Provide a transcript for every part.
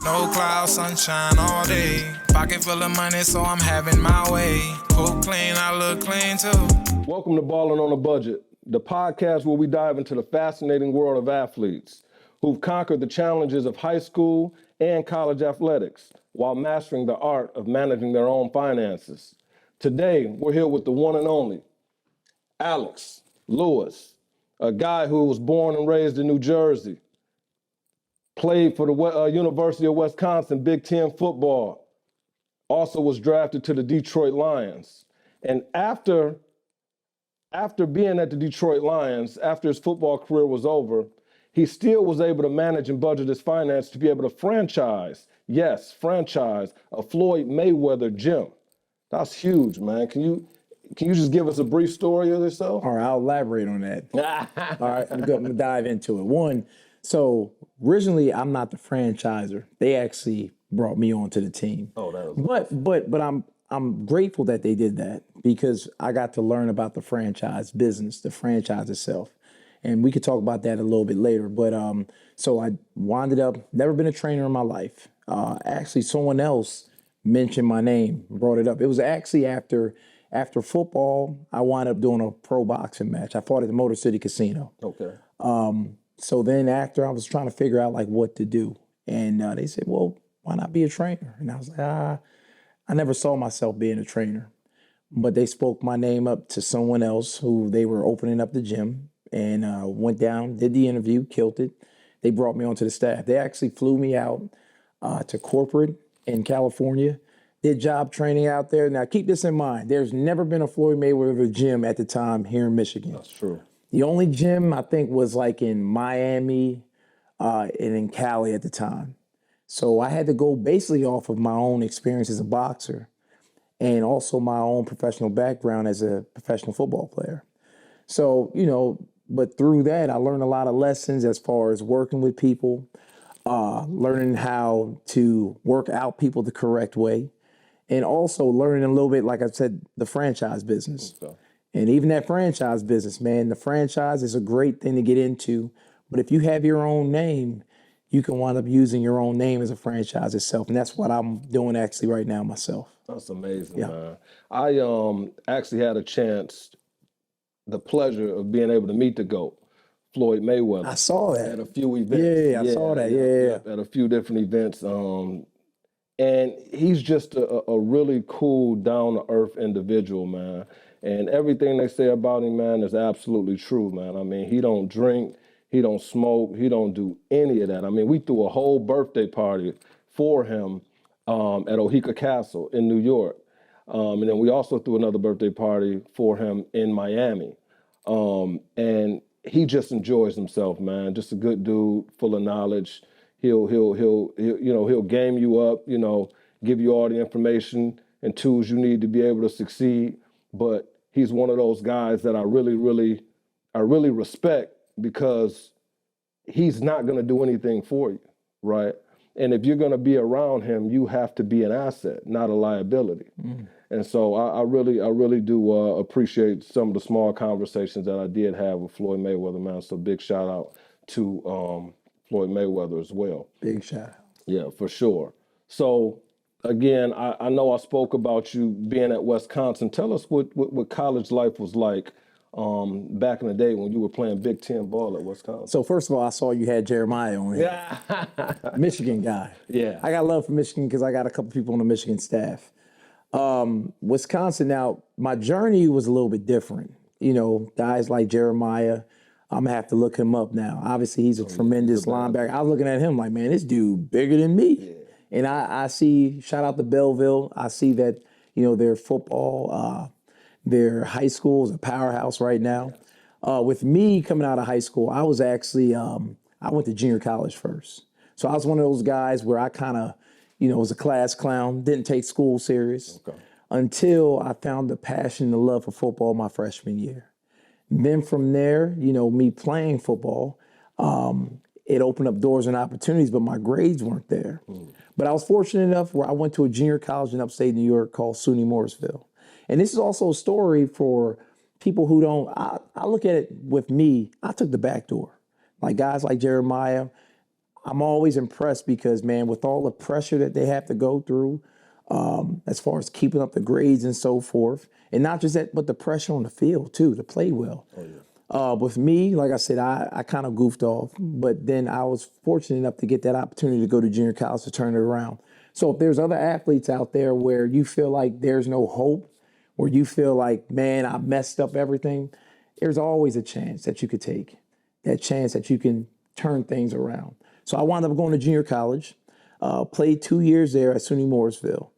No clouds, sunshine all day. Pocket full of money, so I'm having my way. Cook clean, I look clean too. Welcome to Ballin On A Budget, the podcast where we dive into the fascinating world of athletes who've conquered the challenges of high school and college athletics while mastering the art of managing their own finances. Today, we're here with the one and only Alex Lewis, a guy who was born and raised in New Jersey, played for the University of Wisconsin Big Ten football, also was drafted to the Detroit Lions. And after being at the Detroit Lions, after his football career was over, he still was able to manage and budget his finance to be able to franchise a Floyd Mayweather gym. That's huge, man. Can you just give us a brief story of yourself? All right, I'll elaborate on that. All right, I'm gonna dive into it. One, so originally I'm not the franchiser. They actually brought me onto the team. Oh, that was but I'm grateful that they did that because I got to learn about the franchise business, the franchise itself. And we could talk about that a little bit later. But so I wound up, never been a trainer in my life. Actually, someone else mentioned my name, brought it up. It was actually after football, I wound up doing a pro boxing match. I fought at the Motor City Casino. okay. So then after I was trying to figure out like what to do. And they said, well, why not be a trainer? And I was like, I never saw myself being a trainer. But they spoke my name up to someone else who they were opening up the gym and went down, did the interview, killed it. They brought me onto the staff. They actually flew me out to corporate in California, did job training out there. Now keep this in mind, there's never been a Floyd Mayweather gym at the time here in Michigan. That's true. The only gym I think was like in Miami and in Cali at the time. So I had to go basically off of my own experience as a boxer and also my own professional background as a professional football player. So, but through that, I learned a lot of lessons as far as working with people, learning how to work out people the correct way, and also learning a little bit, like I said, the franchise business. Okay. And even that franchise business, man, the franchise is a great thing to get into. But if you have your own name, you can wind up using your own name as a franchise itself. And that's what I'm doing actually right now myself. That's amazing, Yeah. man. I actually had the pleasure of being able to meet the GOAT, Floyd Mayweather. I saw that. At a few events. Yeah, I saw that. Yeah. At a few different events. And he's just a really cool, down-to-earth individual, man. And everything they say about him, man, is absolutely true, man. I mean, he don't drink, he don't smoke, he don't do any of that. I mean, we threw a whole birthday party for him at Oheka Castle in New York. And then we also threw another birthday party for him in Miami. And he just enjoys himself, man. Just a good dude, full of knowledge. He'll game you up, give you all the information and tools you need to be able to succeed. But he's one of those guys that I really respect because he's not going to do anything for you, right? And if you're going to be around him, you have to be an asset, not a liability. Mm. And so I really do appreciate some of the small conversations that I did have with Floyd Mayweather, man. So big shout out to Floyd Mayweather as well. Big shout out. Yeah, for sure. So again, I know I spoke about you being at Wisconsin. Tell us what college life was like back in the day when you were playing Big Ten ball at Wisconsin. So first of all, I saw you had Jeremiah on here. Yeah. Michigan guy. Yeah. I got love for Michigan because I got a couple people on the Michigan staff. Wisconsin, now, my journey was a little bit different. Guys like Jeremiah, I'm going to have to look him up now. Obviously, he's a tremendous linebacker. I was looking at him like, man, this dude bigger than me. Yeah. And I see, shout out to Belleville, I see that, their football, their high school is a powerhouse right now. With me coming out of high school, I was actually, I went to junior college first. So I was one of those guys where I kind of, was a class clown, didn't take school serious until I found the passion, the love for football my freshman year. Then from there, me playing football, it opened up doors and opportunities, but my grades weren't there. Mm. But I was fortunate enough where I went to a junior college in upstate New York called SUNY Morrisville. And this is also a story for people who don't, I look at it with me, I took the back door. Like guys like Jeremiah, I'm always impressed because, man, with all the pressure that they have to go through, as far as keeping up the grades and so forth, and not just that, but the pressure on the field too, to play well. With me, like I said, I kind of goofed off, but then I was fortunate enough to get that opportunity to go to junior college to turn it around. So if there's other athletes out there where you feel like there's no hope, where you feel like, man, I messed up everything, there's always a chance that you could take, that chance that you can turn things around. So I wound up going to junior college, played 2 years there at SUNY Mooresville.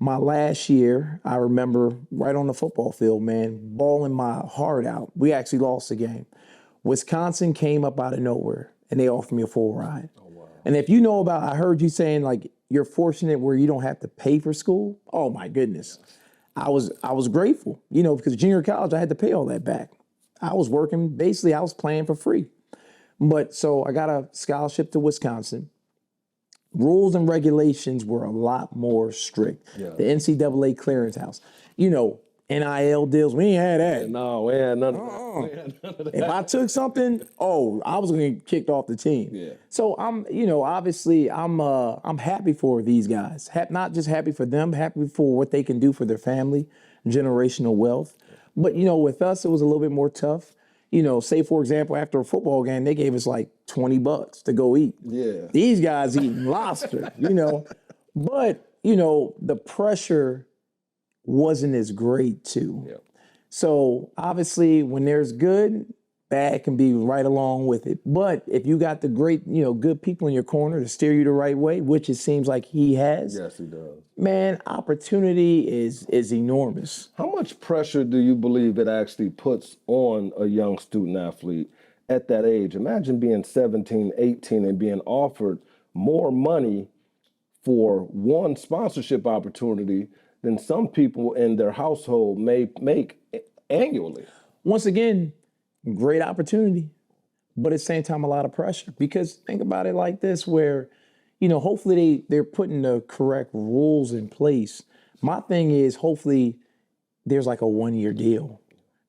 My last year, I remember right on the football field, man, bawling my heart out. We actually lost the game. Wisconsin came up out of nowhere, and they offered me a full ride. Oh, wow. And if you know about, I heard you saying, like, you're fortunate where you don't have to pay for school. Oh, my goodness. Yes. I was grateful, you know, because junior college, I had to pay all that back. I was working, basically, I was playing for free. But so I got a scholarship to Wisconsin. Rules and regulations were a lot more strict. Yeah. The NCAA clearinghouse, you know, NIL deals, we ain't had that. No, we had none of that. If I took something, I was gonna get kicked off the team. Yeah. So I'm, you know, obviously I'm happy for these guys. Not just happy for them, happy for what they can do for their family, generational wealth. But you know, with us, it was a little bit more tough. You know, say for example, after a football game, they gave us like $20 to go eat. Yeah. These guys eating lobster, you know. But, you know, the pressure wasn't as great too. Yep. So obviously when there's good, bad can be right along with it. But if you got the great, you know, good people in your corner to steer you the right way, which it seems like he has. Yes, he does. Man, opportunity is enormous. How much pressure do you believe it actually puts on a young student athlete at that age? Imagine being 17, 18 and being offered more money for one sponsorship opportunity than some people in their household may make annually. Once again, great opportunity, but at the same time, a lot of pressure. Because think about it like this, where, you know, hopefully they're putting the correct rules in place. My thing is, hopefully there's like a 1-year deal,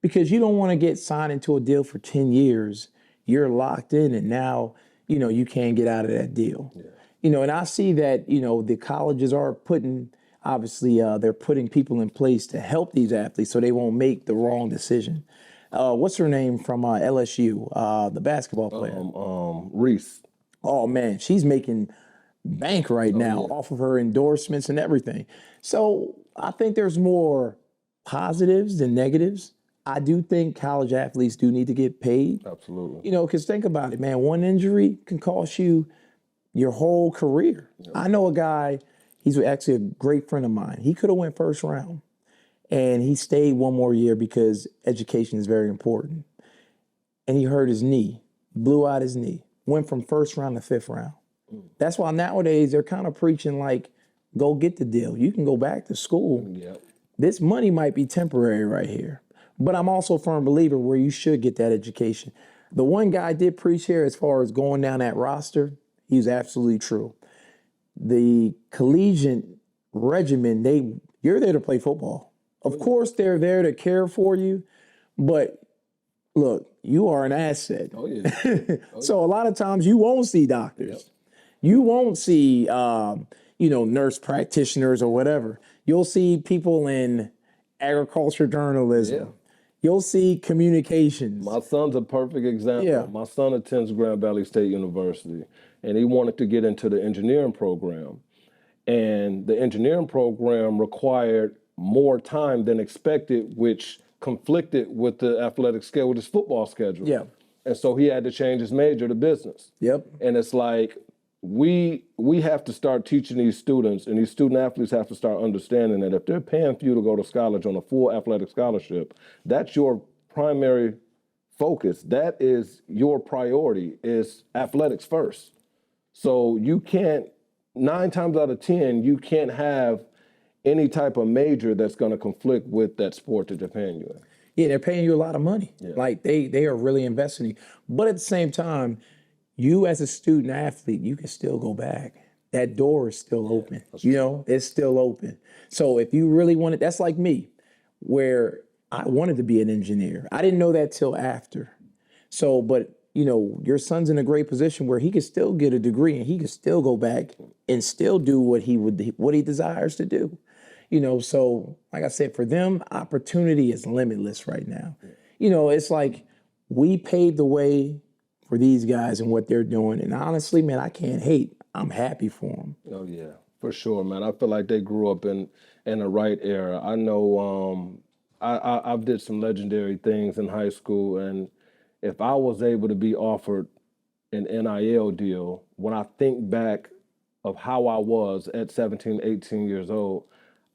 because you don't want to get signed into a deal for 10 years. You're locked in, and now, you know, you can't get out of that deal. Yeah. You know, and I see that, you know, the colleges are putting, obviously, they're putting people in place to help these athletes so they won't make the wrong decision. What's her name from LSU, the basketball player? Reese. Oh, man, she's making bank right now off of her endorsements and everything. So I think there's more positives than negatives. I do think college athletes do need to get paid. Absolutely. You know, because think about it, man. One injury can cost you your whole career. Yep. I know a guy, he's actually a great friend of mine. He could have went first round. And he stayed one more year because education is very important. And he hurt his knee, blew out his knee, went from first round to fifth round. That's why nowadays they're kind of preaching like, go get the deal. You can go back to school. Yep. This money might be temporary right here. But I'm also a firm believer where you should get that education. The one guy I did preach here as far as going down that roster, he was absolutely true. The collegiate regimen, you're there to play football. Of course, they're there to care for you, but look, you are an asset. Oh, yeah. So a lot of times you won't see doctors. Yep. You won't see, nurse practitioners or whatever. You'll see people in agriculture journalism. Yeah. You'll see communications. My son's a perfect example. Yeah. My son attends Grand Valley State University, and he wanted to get into the engineering program. And the engineering program required more time than expected, which conflicted with the athletic schedule, with his football schedule. Yeah. And so he had to change his major to business. Yep. And it's like, we have to start teaching these students, and these student athletes have to start understanding that if they're paying for you to go to college on a full athletic scholarship, that's your primary focus. That is your priority, is athletics first. So you can't, 9 times out of 10, you can't have any type of major that's going to conflict with that sport that they're paying you in. Yeah, they're paying you a lot of money. Yeah. Like they are really investing in you. But at the same time, you as a student athlete, you can still go back. That door is still open. You know, it's still open. So if you really want it, that's like me, where I wanted to be an engineer. I didn't know that till after. So, but you know, your son's in a great position where he could still get a degree and he could still go back and still do what he desires to do. You know, so like I said, for them, opportunity is limitless right now. You know, it's like we paved the way for these guys and what they're doing. And honestly, man, I can't hate. I'm happy for them. Oh yeah, for sure, man. I feel like they grew up in the right era. I know I've did some legendary things in high school, and if I was able to be offered an NIL deal, when I think back of how I was at 17, 18 years old,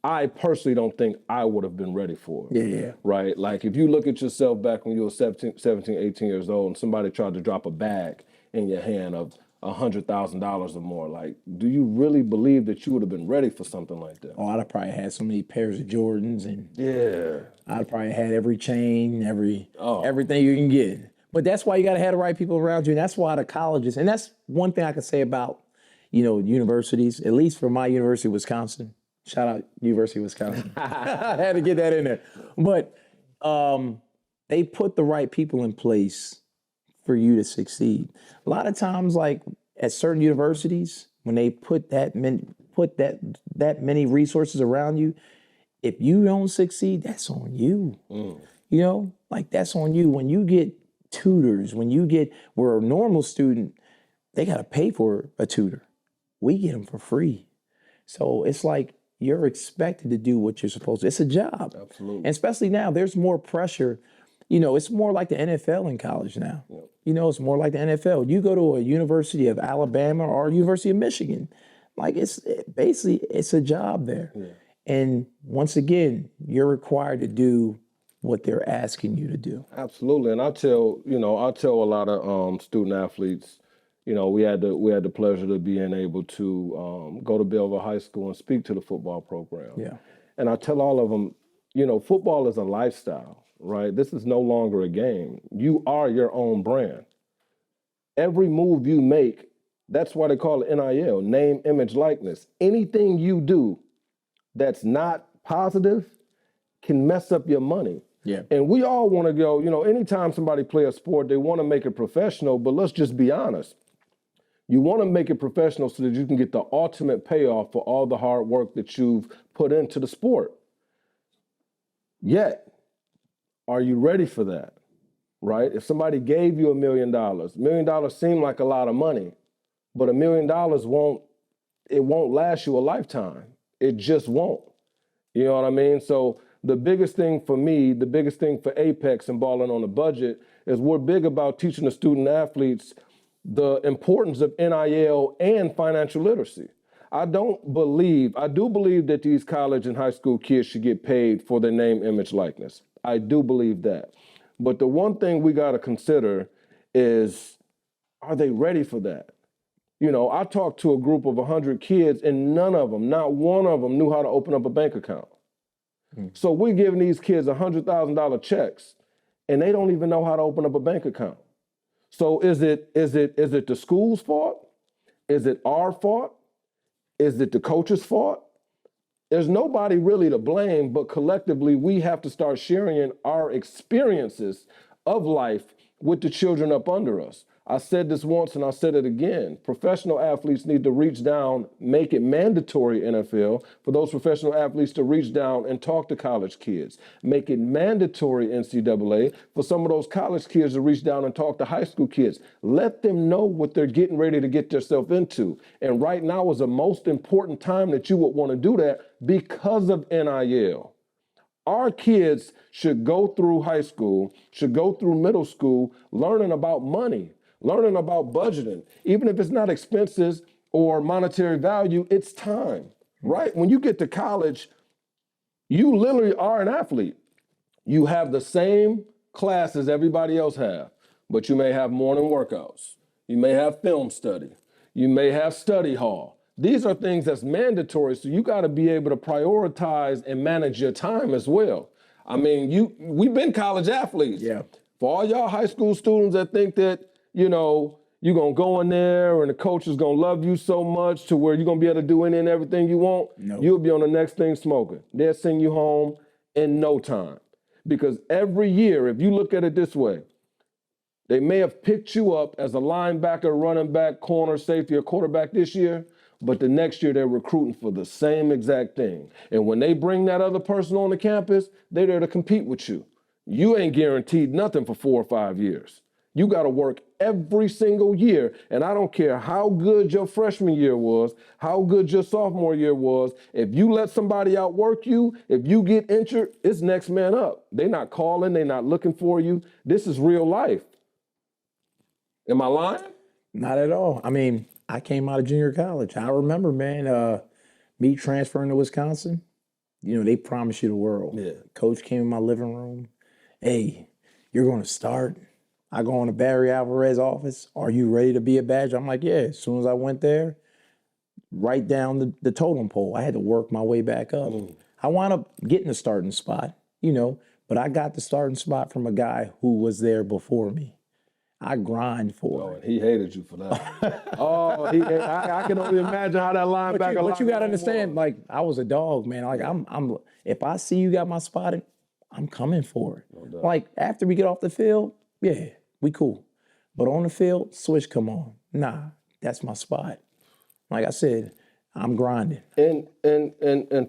I personally don't think I would have been ready for it. Yeah. Right? Like if you look at yourself back when you were 17, 18 years old and somebody tried to drop a bag in your hand of $100,000 or more, like, do you really believe that you would have been ready for something like that? Oh, I'd have probably had so many pairs of Jordans, and Yeah. I'd probably had every chain, everything you can get. But that's why you got to have the right people around you, and that's why the colleges, and that's one thing I could say about, you know, universities, at least for my University of Wisconsin. Shout out University of Wisconsin. I had to get that in there. But they put the right people in place for you to succeed. A lot of times, like at certain universities, when they put that many resources around you, if you don't succeed, that's on you. You know, like that's on you. When you get tutors, where a normal student, they got to pay for a tutor. We get them for free. So it's like you're expected to do what you're supposed to. It's a job. Absolutely. And especially now, there's more pressure. You know, it's more like the NFL in college now. Yep. You know, it's more like the NFL. You go to a University of Alabama or University of Michigan, like it's a job there. Yeah. And once again, you're required to do what they're asking you to do. Absolutely. And I tell a lot of student athletes, you know, we had the pleasure of being able to go to Belleville High School and speak to the football program. Yeah. And I tell all of them, you know, football is a lifestyle, right? This is no longer a game. You are your own brand. Every move you make, that's why they call it NIL, name, image, likeness. Anything you do that's not positive can mess up your money. Yeah. And we all want to go, you know, anytime somebody play a sport, they want to make it professional, but let's just be honest. You want to make it professional so that you can get the ultimate payoff for all the hard work that you've put into the sport. Yet, are you ready for that, right? If somebody gave you $1 million, $1 million seemed like a lot of money, but $1 million won't last you a lifetime. It just won't. You know what I mean? So the biggest thing for me, the biggest thing for Apex and Ballin On A Budget is we're big about teaching the student athletes the importance of NIL and financial literacy. I do believe that these college and high school kids should get paid for their name, image, likeness. I do believe that. But the one thing we got to consider is, are they ready for that? You know, I talked to a group of 100 kids and none of them, not one of them, knew how to open up a bank account. So we're giving these kids $100,000 checks and they don't even know how to open up a bank account. So is it the school's fault? Is it our fault? Is it the coach's fault? There's nobody really to blame, but collectively we have to start sharing our experiences of life with the children up under us. I said this once and I said it again. Professional athletes need to reach down, make it mandatory, NFL, for those professional athletes to reach down and talk to college kids. Make it mandatory, NCAA, for some of those college kids to reach down and talk to high school kids. Let them know what they're getting ready to get themselves into. And right now is the most important time that you would want to do that because of NIL. Our kids should go through high school, should go through middle school, learning about money, learning about budgeting. Even if it's not expenses or monetary value, it's time, right? When you get to college, you literally are an athlete. You have the same classes everybody else have, but you may have morning workouts. You may have film study. You may have study hall. These are things that's mandatory, so you got to be able to prioritize and manage your time as well. I mean, we've been college athletes. Yeah. For all y'all high school students that think that, you know, you're going to go in there and the coach is going to love you so much to where you're going to be able to do any and everything you want, You'll be on the next thing smoking. They'll send you home in no time. Because every year, if you look at it this way, They may have picked you up as a linebacker, running back, corner, safety, or quarterback this year, but the next year they're recruiting for the same exact thing. And when they bring that other person on the campus, they're there to compete with you. You ain't guaranteed nothing for 4 or 5 years. You got to work every single year. And I don't care how good your freshman year was, how good your sophomore year was. If you let somebody outwork you, if you get injured, it's next man up. They're not calling. They're not looking for you. This is real life. Am I lying? Not at all. I mean, I came out of junior college. I remember, man, me transferring to Wisconsin. You know, they promise you the world. Yeah. Coach came in my living room. Hey, you're going to start. I go into Barry Alvarez's office. Are you ready to be a Badger? I'm like, yeah. As soon as I went there, right down the totem pole. I had to work my way back up. I wound up getting the starting spot, you know, but I got the starting spot from a guy who was there before me. I grind for it. And he hated you for that. I can only imagine how that linebacker. But you got to understand, like, I was a dog, man. Like, I'm. If I see you got my spot, I'm coming for it. No doubt. Like, after we get off the field, yeah, we cool. But on the field, switch come on. Nah, that's my spot. Like I said, I'm grinding. And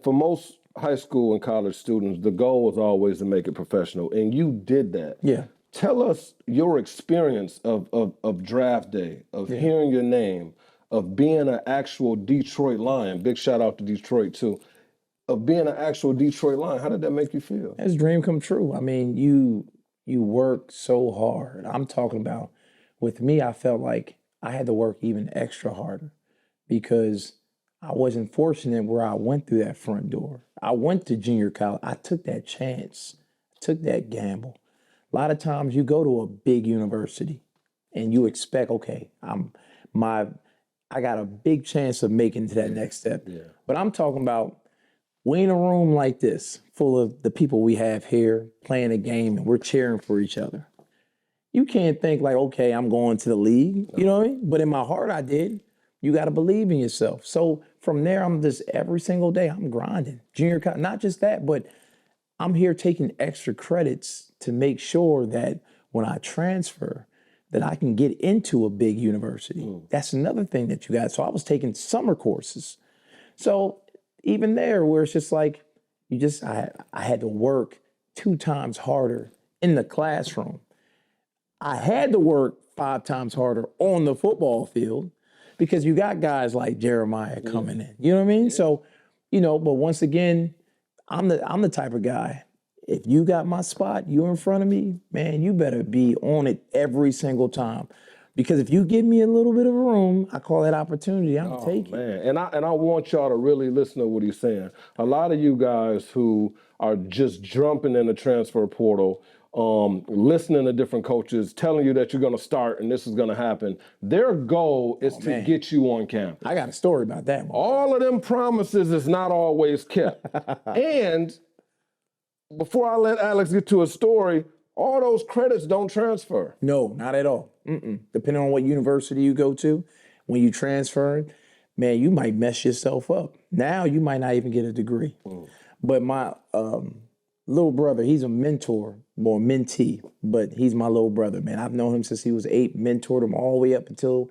for most high school and college students, the goal was always to make it professional, and you did that. Yeah. Tell us your experience of draft day, of hearing your name, of being an actual Detroit Lion. Big shout out to Detroit too. Of being an actual Detroit Lion. How did that make you feel? That's a dream come true. I mean, you work so hard. I'm talking about, with me, I felt like I had to work even extra harder because I wasn't fortunate where I went through that front door. I went to junior college. I took that chance, took that gamble. A lot of times you go to a big university and you expect, okay, I got a big chance of making to that next step. Yeah. But I'm talking about, we in a room like this, full of the people we have here playing a game and we're cheering for each other. You can't think like, okay, I'm going to the league, you know what I mean? But in my heart, I did. You got to believe in yourself. So from there, I'm just every single day, I'm grinding. Junior college, not just that, but I'm here taking extra credits to make sure that when I transfer, that I can get into a big university. That's another thing that you got. So I was taking summer courses. So even there, where it's just like, I had to work 2 times harder in the classroom. I had to work 5 times harder on the football field because you got guys like Jeremiah coming in. You know what I mean? So, you know, but once again, I'm the type of guy, if you got my spot, you in front of me, man, you better be on it every single time. Because if you give me a little bit of room, I call that opportunity, I'm taking. Man, and I want y'all to really listen to what he's saying. A lot of you guys who are just jumping in the transfer portal, listening to different coaches, telling you that you're going to start and this is going to happen, their goal is to get you on campus. I got a story about that one. All of them promises is not always kept. And before I let Alex get to a story, all those credits don't transfer. No, not at all. Depending on what university you go to, when you transfer, man, you might mess yourself up. Now you might not even get a degree. But my little brother, he's a mentor, or mentee, but he's my little brother, man. I've known him since he was 8, mentored him all the way up until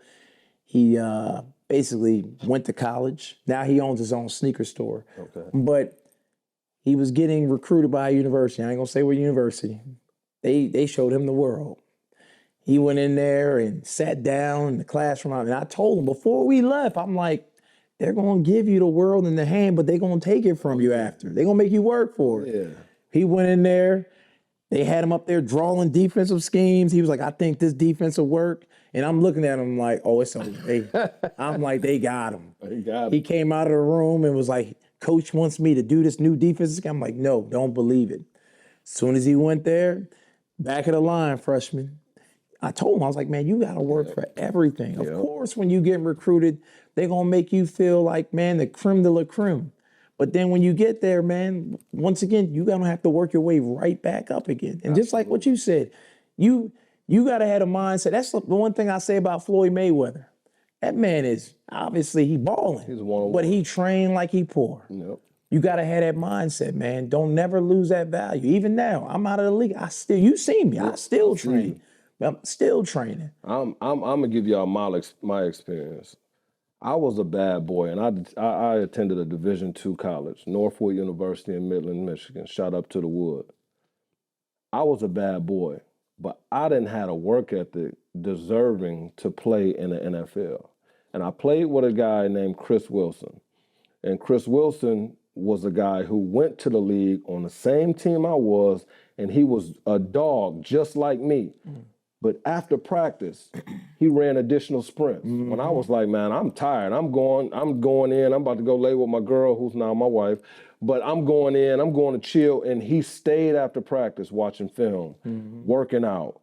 he basically went to college. Now he owns his own sneaker store. Okay. But he was getting recruited by a university. I ain't gonna say what university. They showed him the world. He went in there and sat down in the classroom. And I told him before we left, I'm like, they're going to give you the world in the hand, but they're going to take it from you after. They're going to make you work for it. Yeah. He went in there. They had him up there drawing defensive schemes. He was like, I think this defense will work. And I'm looking at him like, oh, it's over. I'm like, they got him. They got him. He came out of the room and was like, Coach wants me to do this new defensive scheme. I'm like, no, don't believe it. As soon as he went there, back of the line, freshman, I told him, I was like, man, you got to work for everything. Of course, when you get recruited, they're going to make you feel like, man, the creme de la creme. But then when you get there, man, once again, you're going to have to work your way right back up again. And just like what you said, you got to have a mindset. That's the one thing I say about Floyd Mayweather. That man is, obviously, he balling. He's one-on-one. But he trained like he poor. Yep. You got to have that mindset, man. Don't never lose that value. Even now, I'm out of the league. You see me. I still train. I'm still training. I'm gonna give y'all my experience. I was a bad boy, and I attended a Division II college, Northwood University in Midland, Michigan. Shout out to the Wood. I was a bad boy, but I didn't have a work ethic deserving to play in the NFL. And I played with a guy named Chris Wilson. And Chris Wilson was a guy who went to the league on the same team I was, and he was a dog just like me. But after practice, he ran additional sprints. When I was like, man, I'm tired. I'm going in. I'm about to go lay with my girl, who's now my wife. But I'm going in. I'm going to chill. And he stayed after practice watching film, working out.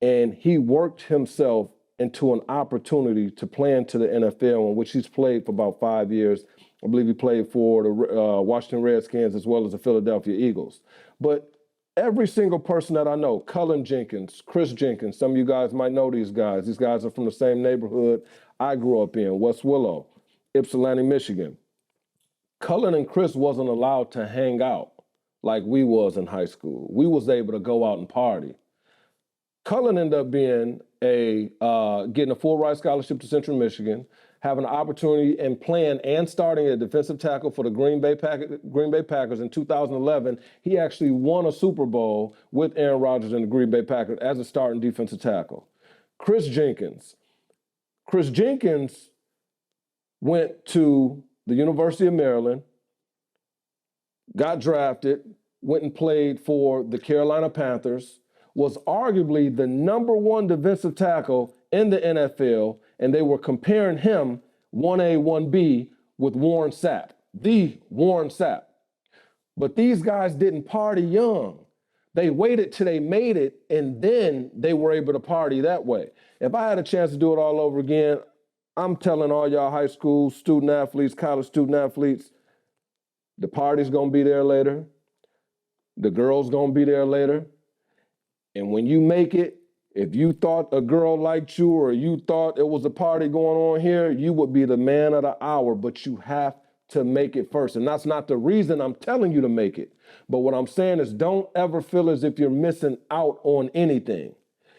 And he worked himself into an opportunity to play into the NFL, in which he's played for about 5 years. I believe he played for the Washington Redskins as well as the Philadelphia Eagles. But every single person that I know, Cullen Jenkins, Chris Jenkins, some of you guys might know these guys. These guys are from the same neighborhood I grew up in, West Willow, Ypsilanti, Michigan. Cullen and Chris wasn't allowed to hang out like we was in high school. We was able to go out and party. Cullen ended up being getting a full ride scholarship to Central Michigan, having an opportunity and playing and starting at defensive tackle for the Green Bay Packers in 2011. He actually won a Super Bowl with Aaron Rodgers and the Green Bay Packers as a starting defensive tackle. Chris Jenkins went to the University of Maryland, got drafted, went and played for the Carolina Panthers, was arguably the #1 defensive tackle in the NFL, and they were comparing him 1A, 1B with Warren Sapp, the Warren Sapp. But these guys didn't party young. They waited till they made it, and then they were able to party that way. If I had a chance to do it all over again, I'm telling all y'all high school student athletes, college student athletes, the party's gonna be there later. The girl's gonna be there later. And when you make it, if you thought a girl liked you or you thought it was a party going on here, you would be the man of the hour, but you have to make it first. And that's not the reason I'm telling you to make it. But what I'm saying is don't ever feel as if you're missing out on anything,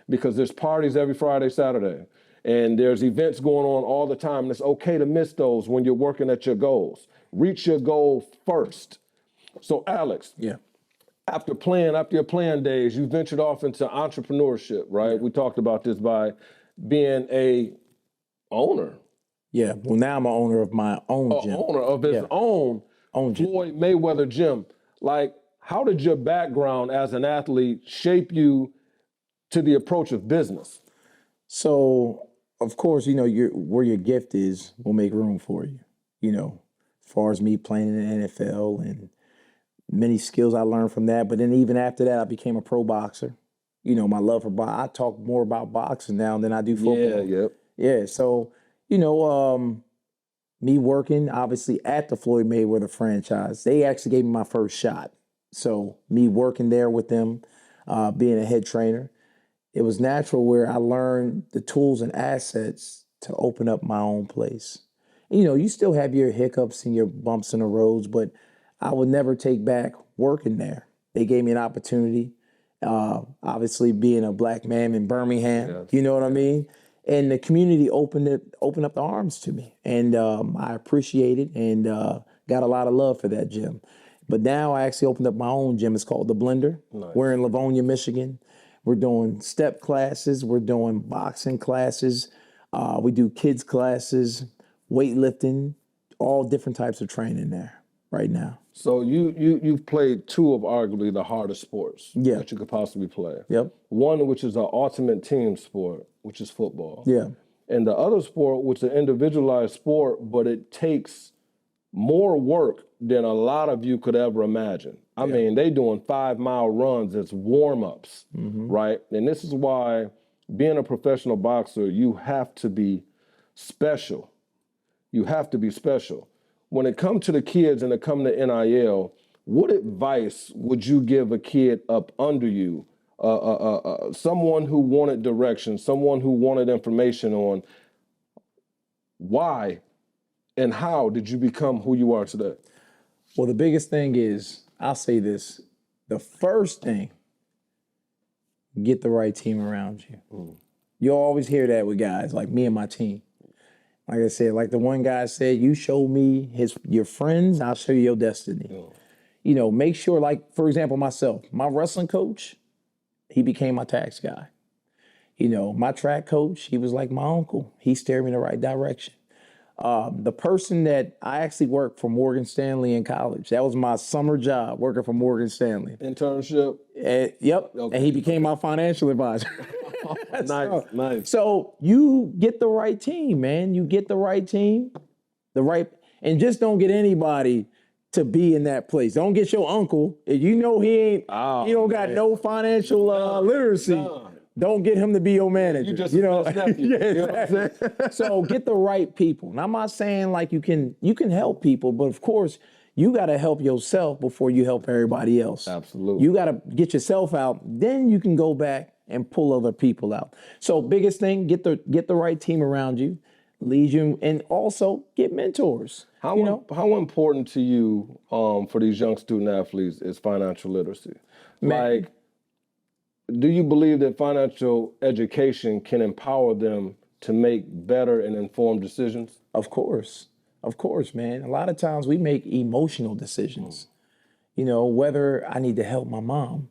because there's parties every Friday, Saturday, and there's events going on all the time. And it's okay to miss those when you're working at your goals. Reach your goal first. So Alex. Yeah. After your playing days, you ventured off into entrepreneurship, right? Yeah. We talked about this by being a owner. Yeah, well, now I'm an owner of my own gym. Owner of his own Floyd Mayweather gym. Like, how did your background as an athlete shape you to the approach of business? So, of course, where your gift is will make room for you. As far as me playing in the NFL and many skills I learned from that. But then even after that, I became a pro boxer. My love for boxing. I talk more about boxing now than I do football. Yeah. So, me working obviously at the Floyd Mayweather franchise, they actually gave me my first shot. So me working there with them, being a head trainer, it was natural where I learned the tools and assets to open up my own place. You still have your hiccups and your bumps in the roads, but I would never take back working there. They gave me an opportunity, obviously being a black man in Birmingham, you know what I mean? And the community opened up the arms to me. And I appreciate it and got a lot of love for that gym. But now I actually opened up my own gym. It's called The Blender. Nice. We're in Livonia, Michigan. We're doing step classes. We're doing boxing classes. We do kids classes, weightlifting, all different types of training there right now. So you've played two of arguably the hardest sports that you could possibly play. Yep. One, which is an ultimate team sport, which is football. Yeah. And the other sport, which is an individualized sport, but it takes more work than a lot of you could ever imagine. I mean, they doing 5-mile runs as warm-ups, right? And this is why being a professional boxer, you have to be special. You have to be special. When it comes to the kids and it comes to NIL, what advice would you give a kid up under you, someone who wanted direction, someone who wanted information on why and how did you become who you are today? Well, the biggest thing is, I'll say this, the first thing, get the right team around you. You'll always hear that with guys like me and my team. Like I said, like the one guy said, you show me your friends, I'll show you your destiny. You know, make sure, like, for example, myself, my wrestling coach, he became my tax guy. You know, my track coach, he was like my uncle. He steered me in the right direction. The person that I actually worked for Morgan Stanley in college, that was my summer job, working for Morgan Stanley. Internship? Yep. Okay. And he became my financial advisor. Nice. So you get the right team, man. You get the right team, and just don't get anybody to be in that place. Don't get your uncle. If you know he don't got no financial literacy. Don't get him to be your manager. You just know, nephew. yeah, exactly. You know what I'm saying? So get the right people. And I'm not saying like you can help people, but of course you got to help yourself before you help everybody else. Absolutely. You got to get yourself out. Then you can go back and pull other people out. So biggest thing, get the right team around you, lead you, and also get mentors. How important to you for these young student athletes is financial literacy? Like, do you believe that financial education can empower them to make better and informed decisions? Of course, man. A lot of times we make emotional decisions. You know, whether I need to help my mom,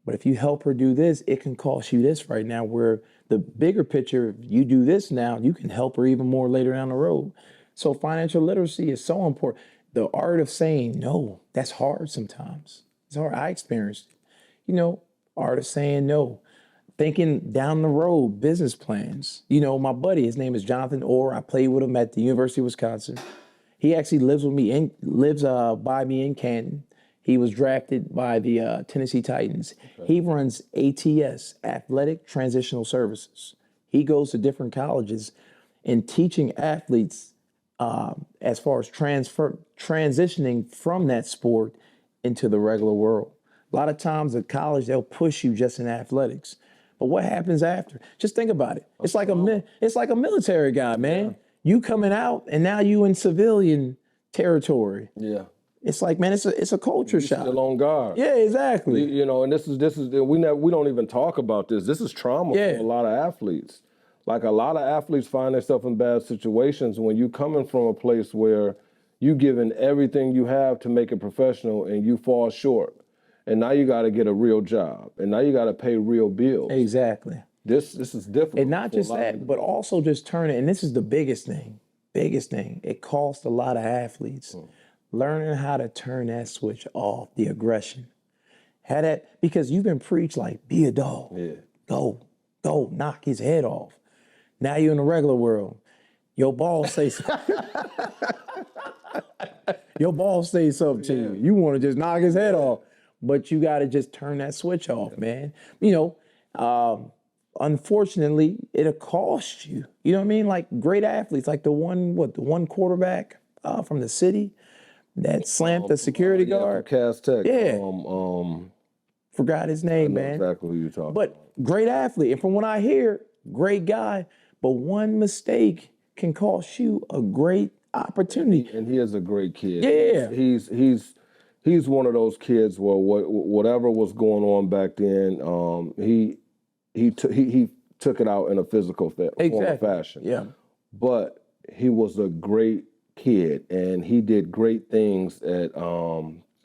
but if you help her do this, it can cost you this right now, where the bigger picture, if you do this now, you can help her even more later down the road. So financial literacy is so important. The art of saying no, that's hard sometimes. It's hard. I experienced it. You know, art of saying no. Thinking down the road, business plans. You know, my buddy, his name is Jonathan Orr. I played with him at the University of Wisconsin. He actually lives by me in Canton. He was drafted by the Tennessee Titans. Okay. He runs ATS, Athletic Transitional Services. He goes to different colleges and teaching athletes as far as transitioning from that sport into the regular world. A lot of times at college, they'll push you just in athletics. But what happens after? Just think about it. It's like a military guy, man. Yeah. You coming out and now you in civilian territory. Yeah. It's like, man, it's a culture shock. Still on guard. Yeah, exactly. You know, and this is we don't even talk about this. This is trauma for a lot of athletes. Like, a lot of athletes find themselves in bad situations when you coming from a place where you giving everything you have to make it professional and you fall short. And now you got to get a real job, and now you got to pay real bills. Exactly. This is difficult. And not just that, but also just turn it. And this is the biggest thing. It costs a lot of athletes learning how to turn that switch off, the aggression. Because you've been preached like, be a dog. Yeah. Go, knock his head off. Now you're in the regular world. Your boss say something. Your boss say something to you. You want to just knock his head off. But you got to just turn that switch off, man. You know, unfortunately, it'll cost you. You know what I mean? Like great athletes, like the one quarterback from the city that slammed the security guard. Cass Tech. Yeah. Forgot his name, man. Exactly who you're talking about. But great athlete. And from what I hear, great guy. But one mistake can cost you a great opportunity. And he is a great kid. Yeah. He's one of those kids where whatever was going on back then, he took it out in a physical form of fashion. Yeah. But he was a great kid, and he did great things at.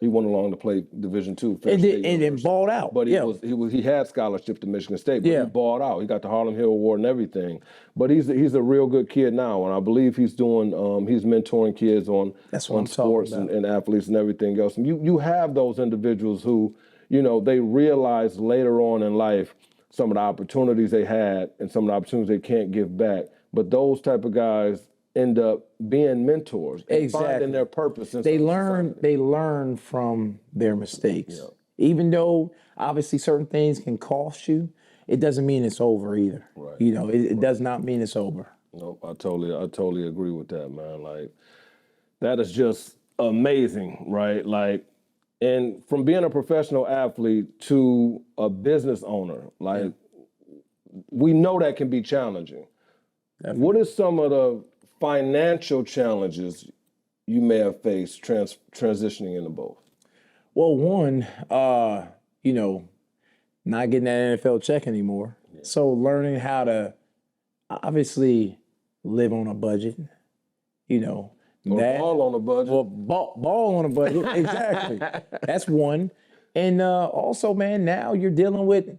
He went along to play Division II. And then balled out. But he had scholarship to Michigan State. But he balled out. He got the Harlem Hill Award and everything. But he's a real good kid now, and I believe he's doing he's mentoring kids on sports and athletes and everything else. And you have those individuals who, you know, they realize later on in life some of the opportunities they had and some of the opportunities they can't give back. But those type of guys end up being mentors and finding their purpose. They learn from their mistakes. Yeah. Even though obviously certain things can cost you, it doesn't mean it's over either. Right. You know, it does not mean it's over. Nope, I totally agree with that, man. Like, that is just amazing, right? Like, and from being a professional athlete to a business owner, like, we know that can be challenging. Definitely. What is some of the financial challenges you may have faced transitioning into both? Well, one, you know, not getting that NFL check anymore. Yeah. So learning how to obviously live on a budget, you know. Or ball on a budget. Well, ball on a budget, exactly. That's one. And also, man, now you're dealing with,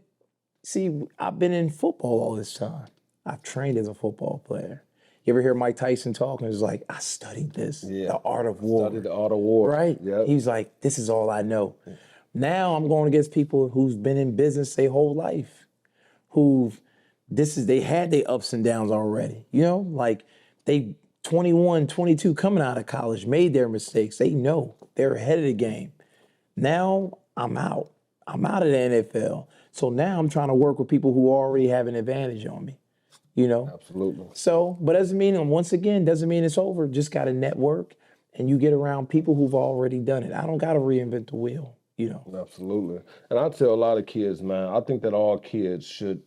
see, I've been in football all this time. I've trained as a football player. You ever hear Mike Tyson talk? And it's like, I studied this, the art of war. Studied the art of war. Right? Yep. He's like, this is all I know. Yeah. Now I'm going against people who's been in business their whole life, they had their ups and downs already. You know, like they 21, 22 coming out of college, made their mistakes. They know they're ahead of the game. Now I'm out. I'm out of the NFL. So now I'm trying to work with people who already have an advantage on me. You know? Absolutely. So, but doesn't mean it's over. Just got to network and you get around people who've already done it. I don't got to reinvent the wheel, you know? Absolutely. And I tell a lot of kids, man, I think that all kids should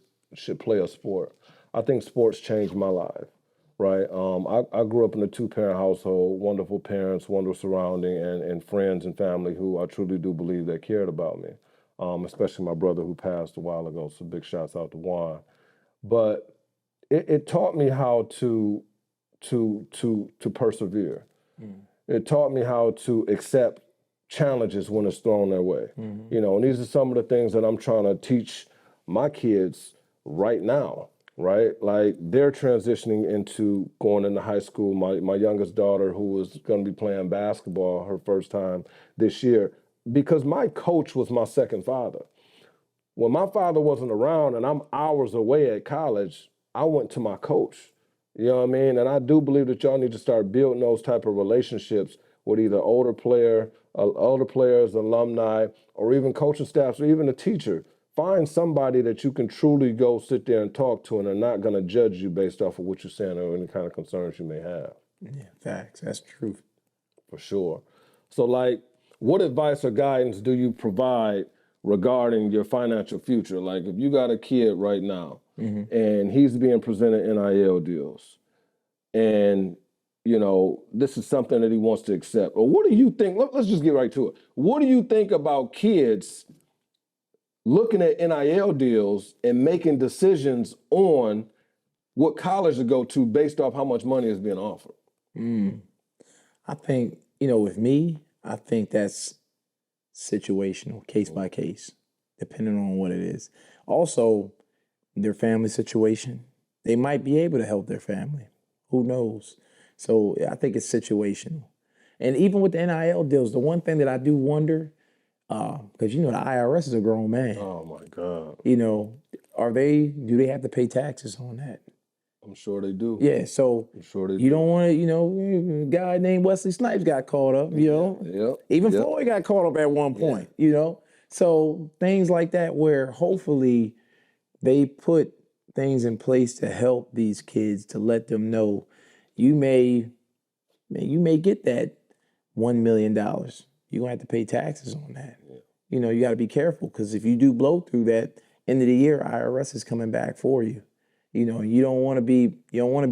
play a sport. I think sports changed my life, right? I grew up in a two-parent household, wonderful parents, wonderful surrounding, and friends and family who I truly do believe that cared about me, especially my brother who passed a while ago, so big shouts out to Juan. But it taught me how to persevere. Mm. It taught me how to accept challenges when it's thrown their way. Mm-hmm. You know, and these are some of the things that I'm trying to teach my kids right now, right? Like they're transitioning into going into high school. My youngest daughter, who was going to be playing basketball her first time this year, because my coach was my second father. When my father wasn't around and I'm hours away at college, I went to my coach, you know what I mean? And I do believe that y'all need to start building those type of relationships with either older players, alumni, or even coaching staffs, or even a teacher. Find somebody that you can truly go sit there and talk to, and they're not going to judge you based off of what you're saying or any kind of concerns you may have. Yeah, facts. That's true. For sure. So, like, what advice or guidance do you provide regarding your financial future? Like, if you got a kid right now, mm-hmm. and he's being presented NIL deals, and, you know, this is something that he wants to accept, or what do you think? Let's just get right to it. What do you think about kids looking at NIL deals and making decisions on what college to go to based off how much money is being offered? I think, you know, with me, I think that's situational, case by case, depending on what it is. Also, their family situation, they might be able to help their family. Who knows? So I think it's situational. And even with the NIL deals, the one thing that I do wonder, because, you know, the IRS is a grown man. Oh, my God. You know, do they have to pay taxes on that? I'm sure they do. Yeah, so I'm sure they do. You don't want to, you know, a guy named Wesley Snipes got caught up, you know. Yep. Even Floyd got caught up at one point, you know. So things like that where hopefully they put things in place to help these kids, to let them know you may get that $1 million. You're going to have to pay taxes on that. Yeah. You know, you got to be careful because if you do blow through that, end of the year, IRS is coming back for you. You know, you don't want to be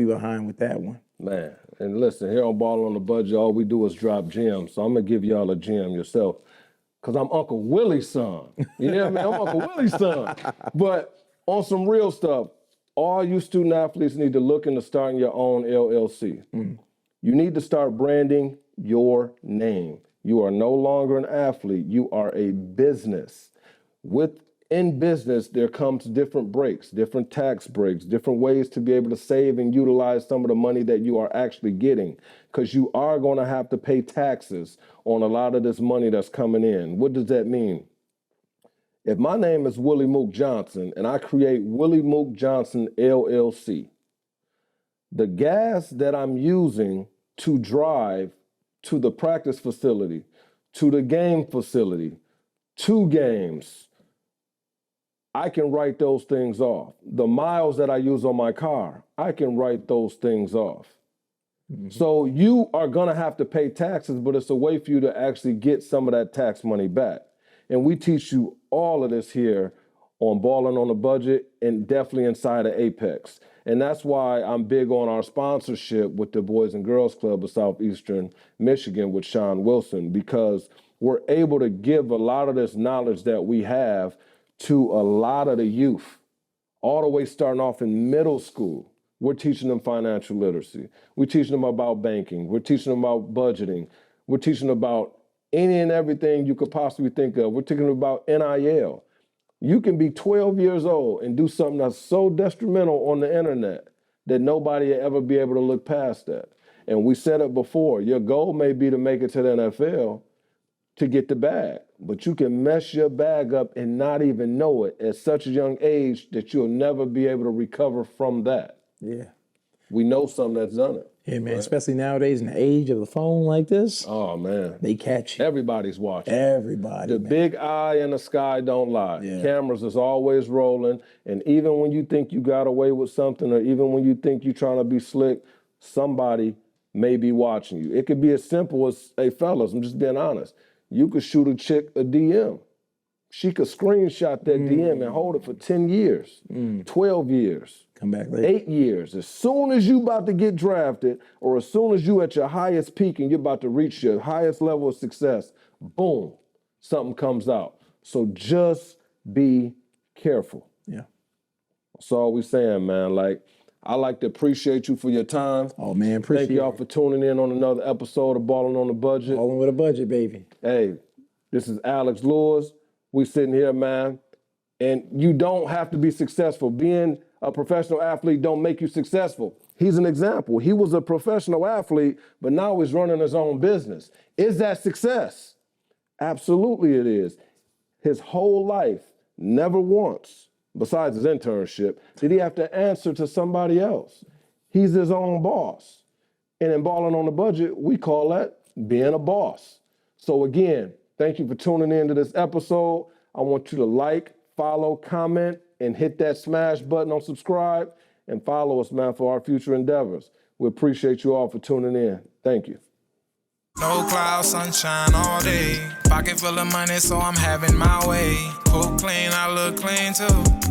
behind with that one. Man, and listen, here on Ballin On A Budget, all we do is drop gems. So I'm going to give y'all a gem yourself because I'm Uncle Willie's son. You know what I mean? I'm Uncle Willie's son. But on some real stuff, all you student athletes need to look into starting your own LLC. Mm. You need to start branding your name. You are no longer an athlete. You are a business. In business, there comes different breaks, different tax breaks, different ways to be able to save and utilize some of the money that you are actually getting, because you are going to have to pay taxes on a lot of this money that's coming in. What does that mean? If my name is Willie Mook Johnson and I create Willie Mook Johnson LLC, the gas that I'm using to drive to the practice facility, to the game facility, to games, I can write those things off. The miles that I use on my car, I can write those things off. Mm-hmm. So you are going to have to pay taxes, but it's a way for you to actually get some of that tax money back. And we teach you all of this here on Ballin On A Budget and definitely inside of Apex. And that's why I'm big on our sponsorship with the Boys and Girls Club of Southeastern Michigan with Sean Wilson, because we're able to give a lot of this knowledge that we have to a lot of the youth, all the way starting off in middle school. We're teaching them financial literacy. We're teaching them about banking. We're teaching them about budgeting. We're teaching them about any and everything you could possibly think of. We're teaching them about NIL. You can be 12 years old and do something that's so detrimental on the internet that nobody will ever be able to look past that. And we said it before, your goal may be to make it to the NFL to get the bag, but you can mess your bag up and not even know it at such a young age that you'll never be able to recover from that. Yeah. We know some that's done it. Yeah, man, right? Especially nowadays in the age of the phone like this. Oh, man. They catch you. Everybody's watching. Everybody, The big eye in the sky don't lie. Yeah. Cameras is always rolling, and even when you think you got away with something, or even when you think you're trying to be slick, somebody may be watching you. It could be as simple as, hey, fellas, I'm just being honest. You could shoot a chick a DM. She could screenshot that DM and hold it for 10 years, 12 years. Come back later. 8 years. As soon as you about to get drafted, or as soon as you at your highest peak and you're about to reach your highest level of success, boom, something comes out. So just be careful. Yeah. That's all we saying, man. Like, I like to appreciate you for your time. Oh, man, appreciate it. Thank y'all for tuning in on another episode of Ballin On A Budget. Ballin' with a budget, baby. Hey, this is Alex Lewis. We sitting here, man, and you don't have to be successful. Being a professional athlete don't make you successful. He's an example. He was a professional athlete, but now he's running his own business. Is that success? Absolutely it is. His whole life, never once, besides his internship, did he have to answer to somebody else. He's his own boss. And in Ballin' On A Budget, we call that being a boss. So again, thank you for tuning in to this episode. I want you to like, follow, comment, and hit that smash button on subscribe, and follow us, man, for our future endeavors. We appreciate you all for tuning in. Thank you. No clouds, sunshine all day. Pocket full of money, so I'm having my way. Cook clean, I look clean too.